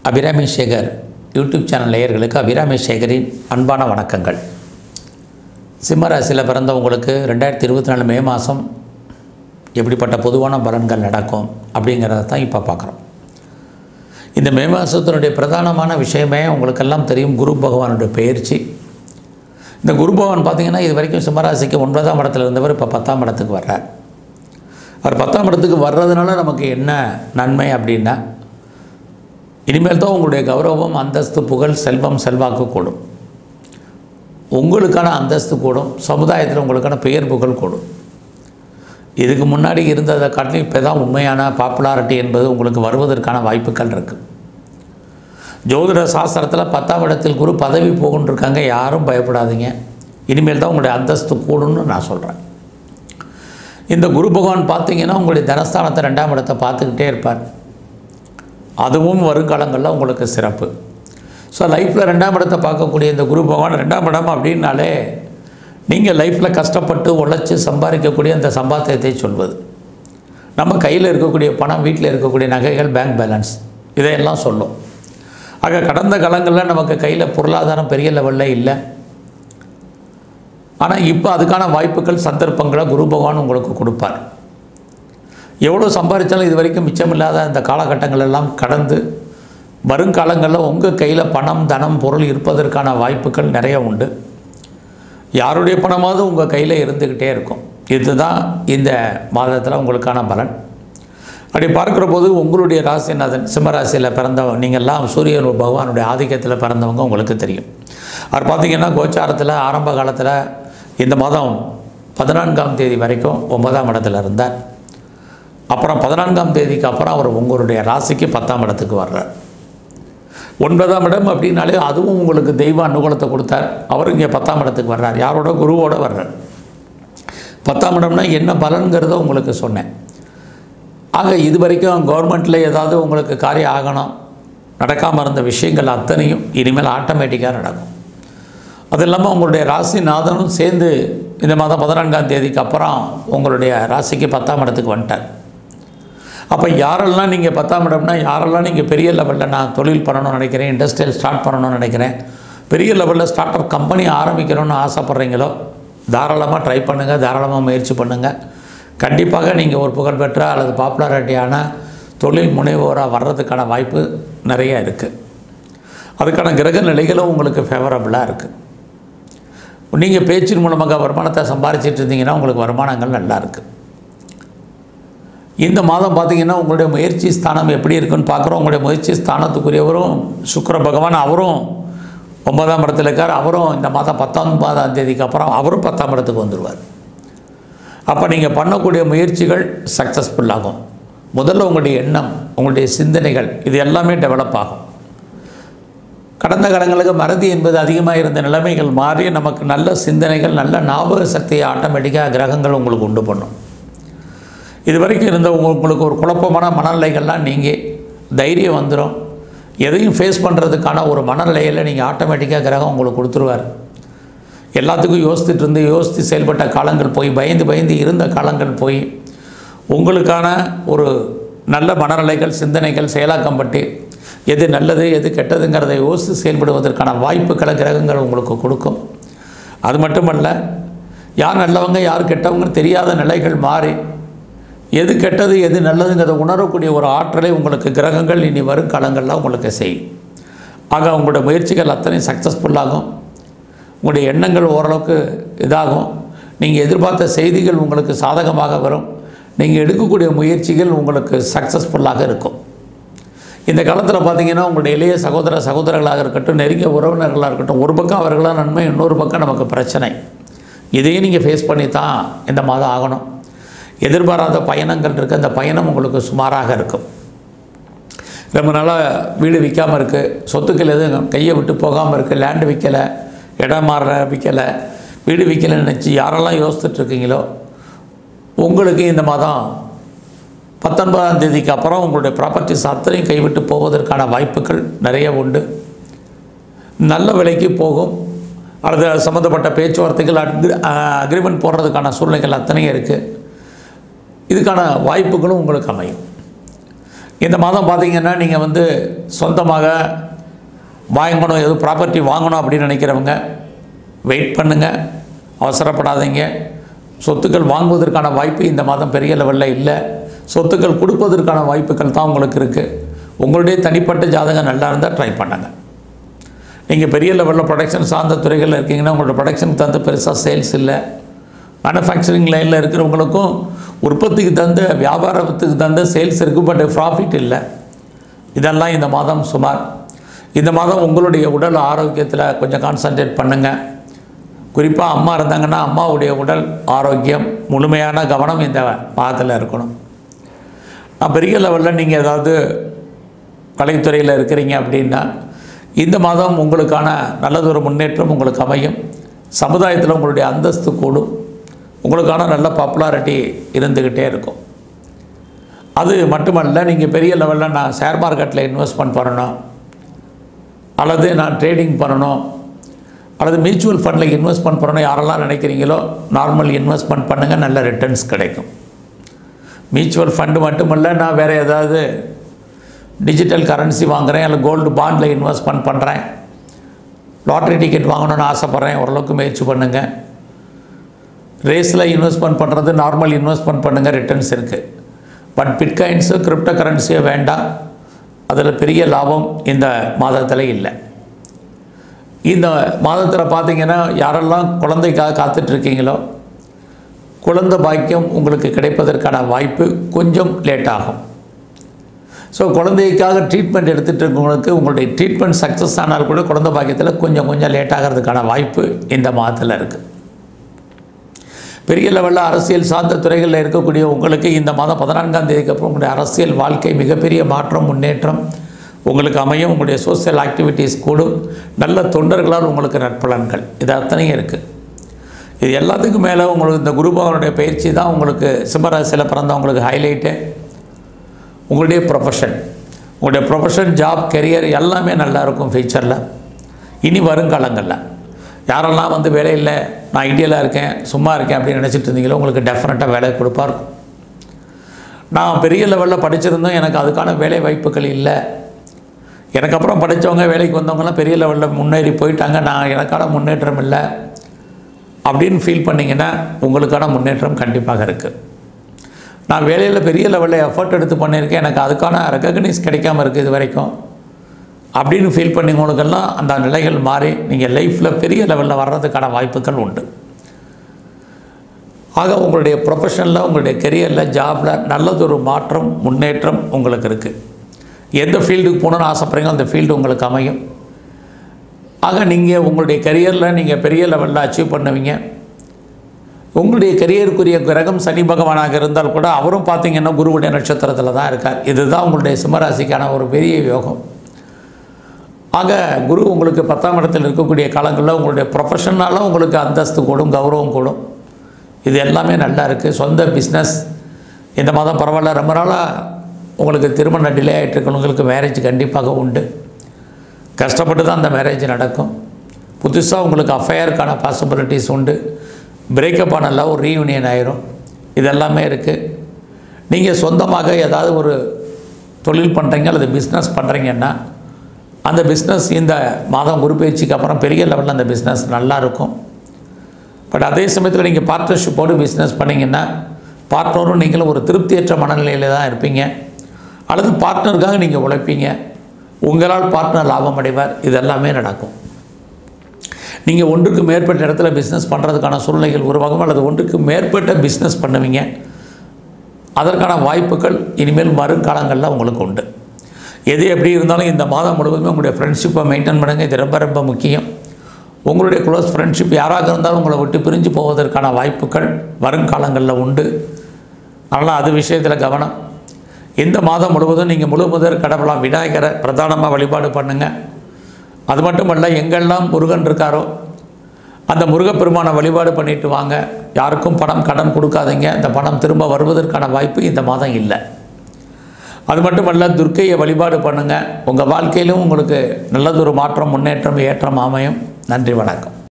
Abirami Sekar YouTube channel நேயர்களுக்கு அபிராமி சேகரின் அன்பான வணக்கங்கள். சிம்மராசியில் பிறந்தவங்களுக்கு 2024 மே மாதம் எப்படிப்பட்ட பொதுவான பலன்கள் நடக்கும் அப்படிங்கிறத தான் இப்போ பார்க்குறோம். இந்த மே மாதத்தினுடைய பிரதானமான விஷயமே உங்களுக்கெல்லாம் தெரியும், குரு பகவானுடைய பெயர்ச்சி. இந்த குரு பகவான் பார்த்திங்கன்னா இது வரைக்கும் சிம்மராசிக்கு 9ஆம் இடத்துல இருந்தவர் இப்போ 10ஆம் இடத்துக்கு வர்றார். அவர் 10ஆம் இடத்துக்கு வர்றதுனால நமக்கு என்ன நன்மை அப்படின்னா, இனிமேல் தான் உங்களுடைய கௌரவம், அந்தஸ்து, புகழ், செல்வம், செல்வாக்கு கூடும். உங்களுக்கான அந்தஸ்து கூடும், சமுதாயத்தில் உங்களுக்கான பெயர் புகழ் கூடும். இதுக்கு முன்னாடி இருந்ததை காட்டிலும் இப்போ தான் உண்மையான பாப்புலாரிட்டி என்பது உங்களுக்கு வருவதற்கான வாய்ப்புகள் இருக்குது. ஜோதிட சாஸ்திரத்தில் 10ஆம் இடத்தில் குரு பதவி போகுன்னு இருக்காங்க. யாரும் பயப்படாதீங்க, இனிமேல் தான் உங்களுடைய அந்தஸ்து கூடும்னு நான் சொல்கிறேன். இந்த குரு பகவான் பார்த்திங்கன்னா உங்களுடைய தனஸ்தானத்தை 2ஆம் இடத்தை பார்த்துக்கிட்டே இருப்பார். அதுவும் வருங்காலங்களில் உங்களுக்கு சிறப்பு. ஸோ லைஃப்பில் 2ஆம் இடத்தை பார்க்கக்கூடிய இந்த குரு பகவான் 2ஆம் இடம் அப்படின்னாலே நீங்கள் லைஃப்பில் கஷ்டப்பட்டு உழைச்சி சம்பாதிக்கக்கூடிய அந்த சம்பாத்தியத்தை சொல்வது. நம்ம கையில் இருக்கக்கூடிய பணம், வீட்டில் இருக்கக்கூடிய நகைகள், பேங்க் பேலன்ஸ், இதையெல்லாம் சொல்லும். ஆக கடந்த காலங்களில் நமக்கு கையில் பொருளாதாரம் பெரிய லெவலில் இல்லை. ஆனால் இப்போ அதுக்கான வாய்ப்புகள், சந்தர்ப்பங்களை குரு பகவான் உங்களுக்கு கொடுப்பார். எவ்வளோ சம்பாதிச்சாலும் இது வரைக்கும் மிச்சமில்லாத இந்த காலகட்டங்கள் எல்லாம் கடந்து வருங்காலங்களில் உங்கள் கையில் பணம், தனம், பொருள் இருப்பதற்கான வாய்ப்புகள் நிறைய உண்டு. யாருடைய பணமாவது உங்கள் கையில் இருந்துக்கிட்டே இருக்கும். இதுதான் இந்த மாதத்தில் உங்களுக்கான பலன். அப்படி பார்க்குற போது உங்களுடைய ராசிநாதன், சிம்மராசியில் பிறந்தவங்க நீங்கள்லாம் சூரியன் பகவானுடைய ஆதிக்கத்தில் பிறந்தவங்க உங்களுக்கு தெரியும். அவர் பார்த்திங்கன்னா கோச்சாரத்தில் ஆரம்ப காலத்தில் இந்த மாதம் 14ஆம் தேதி வரைக்கும் 9ஆம் இடத்துல இருந்தார். அப்புறம் 14ஆம் தேதிக்கு அப்புறம் அவர் உங்களுடைய ராசிக்கு 10ஆம் இடத்துக்கு வர்றார். 9ஆம் இடம் அப்படின்னாலே அதுவும் உங்களுக்கு தெய்வ அனுகூலத்தை கொடுத்தார். அவர் இங்கே 10ஆம் இடத்துக்கு வர்றார். யாரோட? குருவோட வர்றார். 10ஆம் இடம்னா என்ன பலன்கிறத உங்களுக்கு சொன்னேன். ஆக இது வரைக்கும் கவர்மெண்ட்டில் ஏதாவது உங்களுக்கு காரியம் ஆகணும், நடக்காமல் இருந்த விஷயங்கள் அத்தனையும் இனிமேல் ஆட்டோமேட்டிக்காக நடக்கும். அது இல்லாமல் உங்களுடைய ராசிநாதனும் சேர்ந்து இந்த மாதம் 14ஆம் தேதிக்கு அப்புறம் உங்களுடைய ராசிக்கு 10ஆம் இடத்துக்கு வந்துட்டார். அப்போ யாரெல்லாம் நீங்கள் 10ஆம் இடம்னா யாரெல்லாம் நீங்கள் பெரிய லெவலில் நான் தொழில் பண்ணணும்னு நினைக்கிறேன், இண்டஸ்ட்ரியல் ஸ்டார்ட் பண்ணணும்னு நினைக்கிறேன், பெரிய லெவலில் ஸ்டார்ட் அப் கம்பெனி ஆரம்பிக்கணும்னு ஆசைப்பட்றீங்களோ தாராளமாக ட்ரை பண்ணுங்கள், தாராளமாக முயற்சி பண்ணுங்கள். கண்டிப்பாக நீங்கள் ஒரு புகழ்பெற்ற அல்லது பாப்புலாரிட்டியான தொழில் முனைவோராக வர்றதுக்கான வாய்ப்பு நிறைய இருக்குது. அதுக்கான கிரக நிலைகளும் உங்களுக்கு ஃபேவரபுளாக இருக்குது. நீங்கள் பேச்சின் மூலமாக வருமானத்தை சம்பாதிச்சிட்டு இருந்தீங்கன்னா உங்களுக்கு வருமானங்கள் நல்லா இருக்குது. இந்த மாதம் பார்த்திங்கன்னா உங்களுடைய முயற்சி ஸ்தானம் எப்படி இருக்குன்னு பார்க்குறோம். உங்களுடைய முயற்சி ஸ்தானத்துக்குரியவரும் சுக்கிர பகவான், அவரும் 9ஆம் இடத்துல இருக்கார். அவரும் இந்த மாதம் 19ஆம் தேதிக்கு அப்புறம் அவரும் 10ஆம் இடத்துக்கு வந்துடுவார். அப்போ நீங்கள் பண்ணக்கூடிய முயற்சிகள் சக்ஸஸ்ஃபுல் ஆகும். முதல்ல உங்களுடைய எண்ணம், உங்களுடைய சிந்தனைகள், இது எல்லாமே டெவலப் ஆகும். கடந்த காலங்களுக்கு மறதி என்பது அதிகமாக இருந்த நிலைமைகள் மாறி நமக்கு நல்ல சிந்தனைகள், நல்ல ஞாபக சக்தியை ஆட்டோமேட்டிக்காக கிரகங்கள் உங்களுக்கு உண்டு பண்ணும். இது வரைக்கும் இருந்த உங்களுக்கு ஒரு குழப்பமான மனநிலைகள்லாம் நீங்கள் தைரியம் வந்துடும். எதையும் ஃபேஸ் பண்ணுறதுக்கான ஒரு மனநிலையில் நீங்கள் ஆட்டோமேட்டிக்காக கிரகம் உங்களுக்கு கொடுத்துருவார். எல்லாத்துக்கும் யோசித்து செயல்பட்ட காலங்கள் போய், பயந்து இருந்த காலங்கள் போய், உங்களுக்கான ஒரு நல்ல மனநிலைகள், சிந்தனைகள் செயலாக்கம் பட்டு எது நல்லது எது கெட்டதுங்கிறதை யோசித்து செயல்படுவதற்கான வாய்ப்புகளை கிரகங்கள் உங்களுக்கு கொடுக்கும். அது மட்டுமல்ல, யார் நல்லவங்க யார் கெட்டவங்கன்னு தெரியாத நிலைகள் மாறி எது கெட்டது எது நல்லதுங்கிறத உணரக்கூடிய ஒரு ஆற்றலை உங்களுக்கு கிரகங்கள் இனி வரும் காலங்களில் உங்களுக்கு செய்யும். ஆக உங்களுடைய முயற்சிகள் அத்தனை சக்ஸஸ்ஃபுல்லாகும். உங்களுடைய எண்ணங்கள் ஓரளவுக்கு இதாகும். நீங்கள் எதிர்பார்த்த செய்திகள் உங்களுக்கு சாதகமாக வரும். நீங்கள் எடுக்கக்கூடிய முயற்சிகள் உங்களுக்கு சக்ஸஸ்ஃபுல்லாக இருக்கும். இந்த காலத்தில் பார்த்திங்கன்னா உங்களுடைய இளைய சகோதரர்களாக இருக்கட்டும், நெருங்கிய உறவினர்களாக இருக்கட்டும், ஒரு பக்கம் அவர்களாக நன்மை, இன்னொரு பக்கம் நமக்கு பிரச்சனை. இதையும் நீங்கள் ஃபேஸ் பண்ணி தான் இந்த மாதம் ஆகணும். எதிர்பாராத பயணங்கள் இருக்குது. அந்த பயணம் உங்களுக்கு சுமாராக இருக்கும். ரொம்ப நாளாக வீடு விற்காமல் இருக்குது, சொத்துக்கள் எதுவும் கையை விட்டு போகாமல் இருக்குது, லேண்டு விற்கலை, இடம் மாற விற்கலை, வீடு விற்கலைன்னு நினச்சி யாரெல்லாம் யோசித்துட்ருக்கீங்களோ உங்களுக்கு இந்த மாதம் 19ஆம் தேதிக்கு அப்புறம் உங்களுடைய ப்ராப்பர்ட்டிஸ் அத்தனையும் கைவிட்டு போவதற்கான வாய்ப்புகள் நிறைய உண்டு. நல்ல விலைக்கு போகும். அது சம்மந்தப்பட்ட பேச்சுவார்த்தைகள், அக்ரிமெண்ட் போடுறதுக்கான சூழ்நிலைகள் அத்தனையும் இருக்குது. இதுக்கான வாய்ப்புகளும் உங்களுக்கு அமையும். இந்த மாதம் பார்த்திங்கன்னா நீங்கள் வந்து சொந்தமாக வாங்கணும், எதுவும் ப்ராப்பர்ட்டி வாங்கணும் அப்படின்னு நினைக்கிறவங்க வெயிட் பண்ணுங்கள், அவசரப்படாதீங்க. சொத்துக்கள் வாங்குவதற்கான வாய்ப்பு இந்த மாதம் பெரிய லெவலில் இல்லை. சொத்துக்கள் கொடுப்பதற்கான வாய்ப்புகள் தான் உங்களுக்கு இருக்குது. உங்களுடைய தனிப்பட்ட ஜாதகம் நல்லா இருந்தால் ட்ரை பண்ணுங்கள். நீங்கள் பெரிய லெவலில் ப்ரொடக்ஷன் சார்ந்த துறைகளில் இருக்கீங்கன்னா உங்களோட ப்ரொடக்ஷனுக்கு தகுந்த பெருசாக சேல்ஸ் இல்லை. மேனுஃபேக்சரிங் லைனில் இருக்கிறவங்களுக்கும் உற்பத்திக்கு தகுந்த வியாபாரத்துக்கு தகுந்த சேல்ஸ் இருக்குது, பட் ப்ராஃபிட் இல்லை. இதெல்லாம் இந்த மாதம் சுமார். இந்த மாதம் உங்களுடைய உடல் ஆரோக்கியத்தில் கொஞ்சம் கான்சன்ட்ரேட் பண்ணுங்கள். குறிப்பாக அம்மா இருந்தாங்கன்னா அம்மாவுடைய உடல் ஆரோக்கியம் முழுமையான கவனம் இந்த மாதத்தில் இருக்கணும். பெரிய லெவலில் நீங்கள் ஏதாவது கலைத்துறையில் இருக்கிறீங்க அப்படின்னா இந்த மாதம் உங்களுக்கான நல்லதொரு முன்னேற்றம் உங்களுக்கு அமையும். சமுதாயத்தில் உங்களுடைய அந்தஸ்து கூடும். உங்களுக்கான நல்ல பாப்புலாரிட்டி இருந்துக்கிட்டே இருக்கும். அது மட்டுமல்ல, நீங்கள் பெரிய லெவலில் நான் ஷேர் மார்க்கெட்டில் இன்வெஸ்ட்மெண்ட் பண்ணணும், அல்லது நான் ட்ரேடிங் பண்ணணும், அல்லது மியூச்சுவல் ஃபண்டில் இன்வெஸ்ட்மெண்ட் பண்ணணும் யாரெல்லாம் நினைக்கிறீங்களோ நார்மல் இன்வெஸ்ட்மெண்ட் பண்ணுங்கள், நல்ல ரிட்டர்ன்ஸ் கிடைக்கும். மியூச்சுவல் ஃபண்டு மட்டுமல்ல, நான் வேறு ஏதாவது டிஜிட்டல் கரன்சி வாங்குகிறேன், அல்லது கோல்டு பாண்டில் இன்வெஸ்ட்மெண்ட் பண்ணுறேன், லாட்ரி டிக்கெட் வாங்கணும்னு ஆசைப்பட்றேன், ஓரளவுக்கு முயற்சி பண்ணுங்கள். ரேஸில் இன்வெஸ்ட்மெண்ட் பண்ணுறது நார்மல் இன்வெஸ்ட்மெண்ட் பண்ணுங்கள், ரிட்டர்ன்ஸ் இருக்குது. பட் பிட்காயின்ஸு கிரிப்டோ கரன்சியோ வேண்டாம், அதில் பெரிய லாபம் இந்த மாதத்தில் இல்லை. இந்த மாதத்தில் பார்த்திங்கன்னா யாரெல்லாம் குழந்தைக்காக காத்துட்ருக்கீங்களோ குழந்தை பாக்கியம் உங்களுக்கு கிடைப்பதற்கான வாய்ப்பு கொஞ்சம் லேட் ஆகும். ஸோ குழந்தைக்காக ட்ரீட்மெண்ட் எடுத்துகிட்டு இருக்கவங்களுக்கு உங்களுடைய ட்ரீட்மெண்ட் சக்ஸஸ் ஆனால் கூட குழந்தை பாக்கியத்தில் கொஞ்சம் லேட் ஆகிறதுக்கான வாய்ப்பு இந்த மாதத்தில் இருக்குது. பெரிய லெவலில் அரசியல் சார்ந்த துறைகளில் இருக்கக்கூடிய உங்களுக்கு இந்த மாதம் 14ஆம் தேதிக்கு அப்புறம் உங்களுடைய அரசியல் வாழ்க்கை மிகப்பெரிய மாற்றம் முன்னேற்றம் உங்களுக்கு அமையும். உங்களுடைய சோசியல் ஆக்டிவிட்டீஸ் கூடும். நல்ல தொண்டர்களால் உங்களுக்கு நற்பலன்கள் இது அத்தனையும் இருக்குது. இது எல்லாத்துக்கும் மேலே உங்களுக்கு இந்த குரு பகவானுடைய பயிற்சி தான் உங்களுக்கு சிம்மராசியில் பிறந்தவங்களுக்கு ஹைலைட்டு. உங்களுடைய ப்ரொஃபஷன் ஜாப் கெரியர் எல்லாமே நல்லாயிருக்கும் ஃபியூச்சரில். இனி வருங்காலங்களில் யாரெல்லாம் வந்து வேலையில் நான் இந்தியாவில் இருக்கேன் சும்மா இருக்கேன் அப்படின்னு நினச்சிட்டு இருந்தீங்களோ உங்களுக்கு டெஃபினட்டாக வேலை கொடுப்பார். நான் பெரிய லெவலில் படிச்சிருந்தோம், எனக்கு அதுக்கான வேலை வாய்ப்புகள் இல்லை, எனக்கு அப்புறம் படித்தவங்க வேலைக்கு வந்தவங்கலாம் பெரிய லெவலில் முன்னேறி போயிட்டாங்க, நான் எனக்கான முன்னேற்றம் இல்லை அப்படின்னு ஃபீல் பண்ணிங்கன்னா உங்களுக்கான முன்னேற்றம் கண்டிப்பாக இருக்குது. நான் வேலையில் பெரிய லெவலில் எஃபர்ட் எடுத்து பண்ணியிருக்கேன், எனக்கு அதுக்கான ரெக்கக்னைஸ் கிடைக்காமல் இருக்குது இது வரைக்கும் அப்படின்னு ஃபீல் பண்ணிங்களுக்கெல்லாம் அந்த நிலைகள் மாறி நீங்கள் லைஃப்பில் பெரிய லெவலில் வர்றதுக்கான வாய்ப்புகள் உண்டு. ஆக உங்களுடைய ப்ரொஃபஷனில் உங்களுடைய கெரியரில் ஜாபில் நல்லதொரு மாற்றம் முன்னேற்றம் உங்களுக்கு இருக்குது. எந்த ஃபீல்டுக்கு போகணுன்னு ஆசைப்படுறீங்களோ அந்த ஃபீல்டு உங்களுக்கு அமையும். ஆக நீங்கள் உங்களுடைய கெரியரில் நீங்கள் பெரிய லெவலில் அச்சீவ் பண்ணுவீங்க. உங்களுடைய கெரியருக்குரிய கிரகம் சனி பகவானாக இருந்தால் கூட அவரும் பார்த்திங்கன்னா குருவுடைய நட்சத்திரத்தில் தான் இருக்கார். இதுதான் உங்களுடைய சிம்மராசிக்கான ஒரு பெரிய யோகம். ஆக குரு உங்களுக்கு 10ஆம் இடத்தில் இருக்கக்கூடிய காலங்களில் உங்களுடைய ப்ரொஃபஷனால் உங்களுக்கு அந்தஸ்து கூடும், கௌரவம் கூடும். இது எல்லாமே நல்லா இருக்குது. சொந்த பிஸ்னஸ் இந்த மாதம் பரவாயில்ல. ரொம்ப நாளாக உங்களுக்கு திருமணம் டிலே ஆகிட்டு இருக்கிறவங்களுக்கு மேரேஜ் கண்டிப்பாக உண்டு. கஷ்டப்பட்டு தான் அந்த மேரேஜ் நடக்கும். புதுசாக உங்களுக்கு அஃபையருக்கான பாசிபிலிட்டிஸ் உண்டு. பிரேக்கப் ஆன லவ் ரீயூனியன் ஆயிரும். இதெல்லாமே இருக்குது. நீங்கள் சொந்தமாக ஏதாவது ஒரு தொழில் பண்ணுறீங்க அல்லது பிஸ்னஸ் பண்ணுறீங்கன்னா அந்த பிஸ்னஸ் இந்த மாதம் குரு பயிற்சிக்கு அப்புறம் பெரிய லெவலில் அந்த பிஸ்னஸ் நல்லாயிருக்கும். பட் அதே சமயத்தில் நீங்கள் பார்ட்னர்ஷிப்போடு பிஸ்னஸ் பண்ணிங்கன்னா பார்ட்னரும் நீங்களும் ஒரு திருப்தியற்ற மனநிலையில் தான் இருப்பீங்க. அல்லது பார்ட்னருக்காக நீங்கள் உழைப்பீங்க, உங்களால் பார்ட்னர் லாபம் அடைவார். இதெல்லாமே நடக்கும். நீங்கள் ஒன்றுக்கு மேற்பட்ட இடத்துல பிஸ்னஸ் பண்ணுறதுக்கான சூழ்நிலைகள் உருவாகும், அல்லது ஒன்றுக்கு மேற்பட்ட பிஸ்னஸ் பண்ணுவீங்க. அதற்கான வாய்ப்புகள் இனிமேல் வருங்காலங்களில் உங்களுக்கு உண்டு. எது எப்படி இருந்தாலும் இந்த மாதம் முழுவதுமே உங்களுடைய ஃப்ரெண்ட்ஷிப்பை மெயின்டைன் பண்ணுங்கள். இது ரொம்ப ரொம்ப முக்கியம். உங்களுடைய க்ளோஸ் ஃப்ரெண்ட்ஷிப் யாராக இருந்தாலும் உங்களை விட்டு பிரிஞ்சு போவதற்கான வாய்ப்புகள் வருங்காலங்களில் உண்டு. அதனால் அது விஷயத்தில் கவனம். இந்த மாதம் முழுவதும் நீங்கள் முழுமுதற் கடவுளாக விநாயகரை பிரதானமாக வழிபாடு பண்ணுங்கள். அது மட்டுமல்ல, எங்கெல்லாம் முருகன் இருக்காரோ அந்த முருகப்பெருமானை வழிபாடு பண்ணிட்டு வாங்க. யாருக்கும் பணம் கடன் கொடுக்காதீங்க. அந்த பணம் திரும்ப வருவதற்கான வாய்ப்பு இந்த மாதம் இல்லை. அது மட்டுமல்ல, துர்க்கையை வழிபாடு பண்ணுங்கள். உங்கள் வாழ்க்கையிலும் உங்களுக்கு நல்லதொரு மாற்றம் முன்னேற்றம் ஏற்றம் அமையும். நன்றி, வணக்கம்.